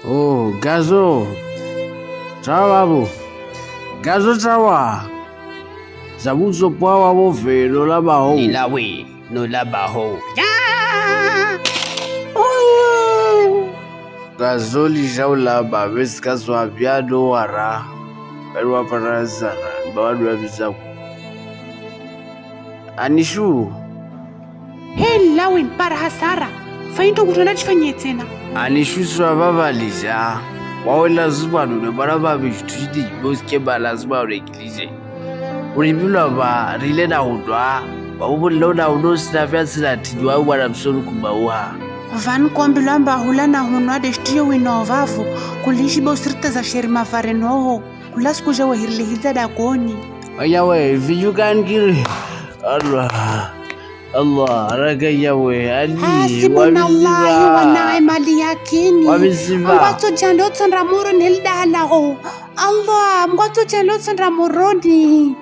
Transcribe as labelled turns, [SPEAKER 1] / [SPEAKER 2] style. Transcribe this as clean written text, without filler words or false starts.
[SPEAKER 1] Oh, Gazo. Tawa bo. Gazo tawa. Zabuzo pawa bo fe no la baho.
[SPEAKER 2] Nilawe no la baho.
[SPEAKER 1] Gazo li jaula ba bes kaso abiado wara. Erwa parazana. Bawadu abizaku. Anishu.
[SPEAKER 3] Hey lawin para hasara. Fainto kutona chifanye tena.
[SPEAKER 1] Anishu swavavaliza. Wawe lazima nune baraba bishtushidi boske ba lazima urekilize. Uribula ba rile na hudwa. Wabubu lona unosina fya sina tijwa wana msonu kubawa.
[SPEAKER 3] Van kombilamba hula na hunwa deshtiyo winovavu. Kulishi bosirta za sherima farenoho. Kulas kuja wahirli hida da koni.
[SPEAKER 1] Ayawe, viyukan kiri. Allah, raka yawe, Ali,
[SPEAKER 3] Hasbunallahu wa ni'mal yakini.
[SPEAKER 1] Wabisiba.
[SPEAKER 3] Mwato jando tsanramuro nilda halago. Allah, mwato jando tsanramuroni.